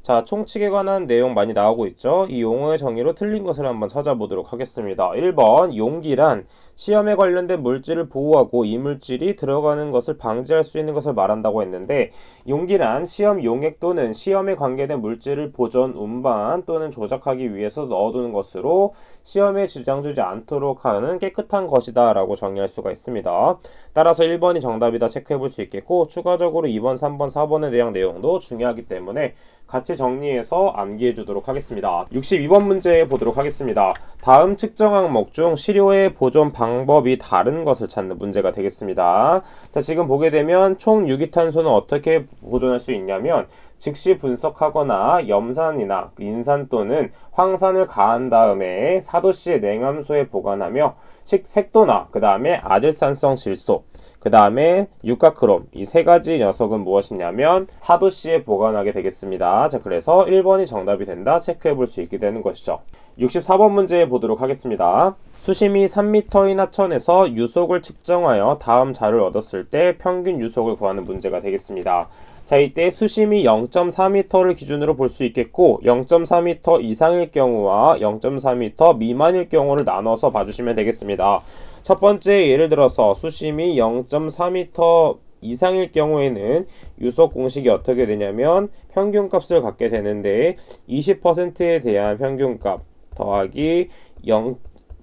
자, 총칙에 관한 내용 많이 나오고 있죠. 이 용어의 정의로 틀린 것을 한번 찾아보도록 하겠습니다. 1번 용기란 시험에 관련된 물질을 보호하고 이 물질이 들어가는 것을 방지할 수 있는 것을 말한다고 했는데, 용기란 시험 용액 또는 시험에 관계된 물질을 보존, 운반 또는 조작하기 위해서 넣어두는 것으로 시험에 지장 주지 않도록 하는 깨끗한 것이다 라고 정의할 수가 있습니다. 따라서 1번이 정답이다 체크해 볼 수 있겠고, 추가적으로 2번, 3번, 4번에 대한 내용도 중요하기 때문에 같이 정리해서 암기해 주도록 하겠습니다. 62번 문제 보도록 하겠습니다. 다음 측정 항목 중 시료의 보존 방법이 다른 것을 찾는 문제가 되겠습니다. 자, 지금 보게 되면 총 유기탄소는 어떻게 보존할 수 있냐면, 즉시 분석하거나 염산이나 인산 또는 황산을 가한 다음에 4도씨의 냉함소에 보관하며 색도나 그 다음에 아질산성 질소, 그 다음에 유가크롬, 이 세 가지 녀석은 무엇이냐면 4도씨에 보관하게 되겠습니다. 자, 그래서 1번이 정답이 된다 체크해 볼 수 있게 되는 것이죠. 64번 문제 보도록 하겠습니다. 수심이 3m인 하천에서 유속을 측정하여 다음 자료를 얻었을 때 평균 유속을 구하는 문제가 되겠습니다. 자, 이때 수심이 0.4m를 기준으로 볼 수 있겠고, 0.4m 이상일 경우와 0.4m 미만일 경우를 나눠서 봐주시면 되겠습니다. 첫 번째 예를 들어서 수심이 0.4m 이상일 경우에는 유속 공식이 어떻게 되냐면 평균값을 갖게 되는데, 20%에 대한 평균값 더하기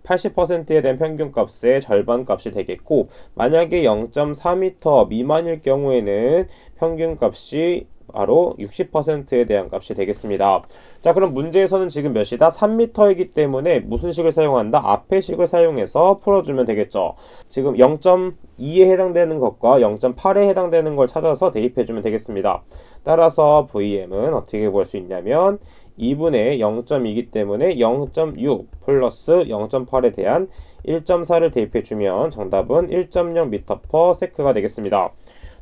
80%에 대한 평균값의 절반값이 되겠고, 만약에 0.4m 미만일 경우에는 평균값이 바로 60%에 대한 값이 되겠습니다. 자, 그럼 문제에서는 지금 몇이다? 3m이기 때문에 무슨 식을 사용한다? 앞의 식을 사용해서 풀어주면 되겠죠. 지금 0.2에 해당되는 것과 0.8에 해당되는 걸 찾아서 대입해주면 되겠습니다. 따라서 VM은 어떻게 구할 수 있냐면 2분의 0.2이기 때문에 0.6 플러스 0.8에 대한 1.4를 대입해주면 정답은 1.0m/s가 되겠습니다.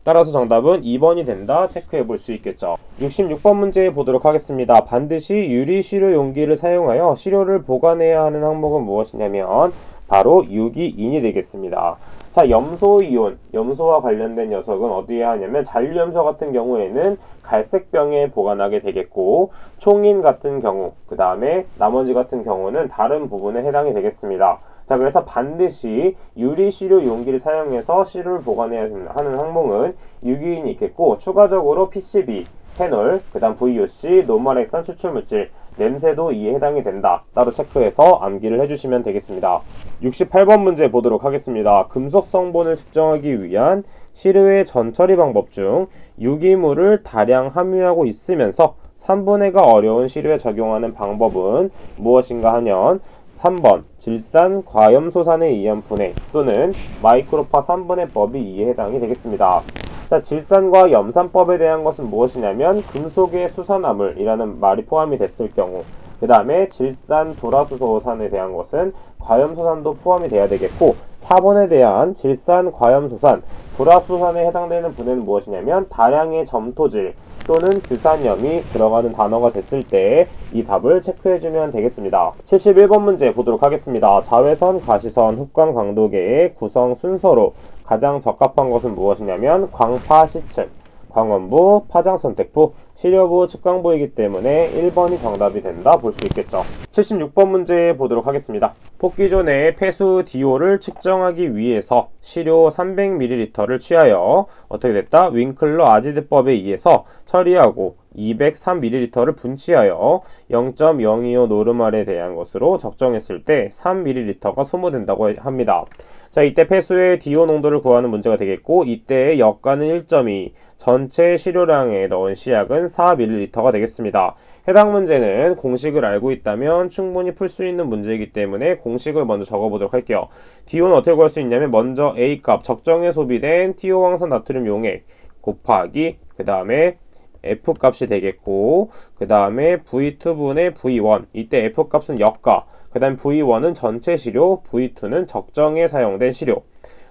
따라서 정답은 2번이 된다 체크해 볼 수 있겠죠. 66번 문제 보도록 하겠습니다. 반드시 유리 시료 용기를 사용하여 시료를 보관해야 하는 항목은 무엇이냐면 바로 유기인이 되겠습니다. 자, 염소이온, 염소와 관련된 녀석은 어디에 하냐면 잔류염소 같은 경우에는 갈색병에 보관하게 되겠고, 총인 같은 경우, 그 다음에 나머지 같은 경우는 다른 부분에 해당이 되겠습니다. 자, 그래서 반드시 유리 시료 용기를 사용해서 시료를 보관해야 하는 항목은 유기인이 있겠고, 추가적으로 PCB, 페놀, 그 다음 VOC, 노말액산 추출물질, 냄새도 이에 해당이 된다. 따로 체크해서 암기를 해주시면 되겠습니다. 68번 문제 보도록 하겠습니다. 금속 성분을 측정하기 위한 시료의 전처리 방법 중 유기물을 다량 함유하고 있으면서 3분해가 어려운 시료에 적용하는 방법은 무엇인가 하면 3번 질산 과염소산에 의한 분해 또는 마이크로파 3분해법이 이에 해당이 되겠습니다. 자, 질산과 염산법에 대한 것은 무엇이냐면 금속의 수산화물이라는 말이 포함이 됐을 경우, 그 다음에 질산 도라수소산에 대한 것은 과염소산도 포함이 돼야 되겠고, 4번에 대한 질산 과염소산 도라수소산에 해당되는 분해는 무엇이냐면 다량의 점토질 또는 규산염이 들어가는 단어가 됐을 때 이 답을 체크해주면 되겠습니다. 71번 문제 보도록 하겠습니다. 자외선, 가시선, 흡광 강도계의 구성 순서로 가장 적합한 것은 무엇이냐면 광파 시층, 광원부, 파장 선택부, 시료부, 측광부이기 때문에 1번이 정답이 된다 볼 수 있겠죠. 76번 문제 보도록 하겠습니다. 폭기존의 폐수 DO를 측정하기 위해서 시료 300ml를 취하여 어떻게 됐다? 윙클러 아지드법에 의해서 처리하고 203ml를 분취하여 0.025 노르말에 대한 것으로 적정했을 때 3ml가 소모된다고 합니다. 자, 이때 폐수의 DO 농도를 구하는 문제가 되겠고, 이때의 역가는 1.2, 전체 시료량에 넣은 시약은 4ml가 되겠습니다. 해당 문제는 공식을 알고 있다면 충분히 풀 수 있는 문제이기 때문에 공식을 먼저 적어보도록 할게요. DO는 어떻게 구할 수 있냐면 먼저 A값, 적정에 소비된 TO 황산 나트륨 용액 곱하기 그 다음에 F값이 되겠고, 그 다음에 V2분의 V1, 이때 F값은 역가, 그 다음 V1은 전체 시료, V2는 적정에 사용된 시료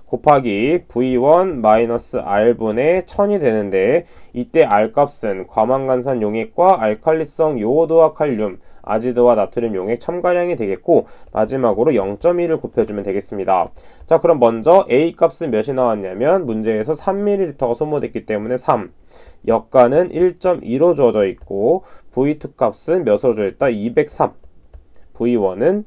곱하기 V1-R분의 1000이 되는데, 이때 R값은 과망간산 용액과 알칼리성 요오드와 칼륨, 아지드와 나트륨 용액 첨가량이 되겠고 마지막으로 0.1을 곱해주면 되겠습니다. 자, 그럼 먼저 A 값은 몇이 나왔냐면 문제에서 3ml가 소모됐기 때문에 3, 역가는 1.2로 주어져 있고 V2 값은 몇으로 주어져 있다? 203, V1은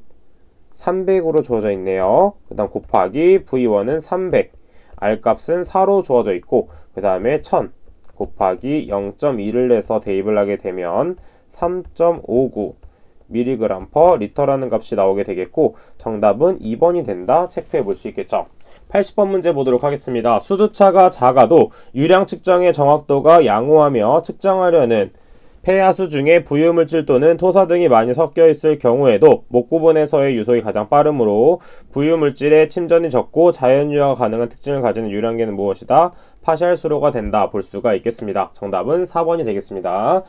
300으로 주어져 있네요. 그 다음 곱하기 V1은 300, R 값은 4로 주어져 있고 그 다음에 1000 곱하기 0.2를 내서 대입을 하게 되면 3.59 mg/L라는 값이 나오게 되겠고 정답은 2번이 된다 체크해 볼 수 있겠죠. 80번 문제 보도록 하겠습니다. 수두차가 작아도 유량 측정의 정확도가 양호하며 측정하려는 폐하수 중에 부유물질 또는 토사 등이 많이 섞여 있을 경우에도 목 부분에서의 유속이 가장 빠르므로 부유물질의 침전이 적고 자연유화가 가능한 특징을 가지는 유량계는 무엇이다? 파샬 수로가 된다 볼 수가 있겠습니다. 정답은 4번이 되겠습니다.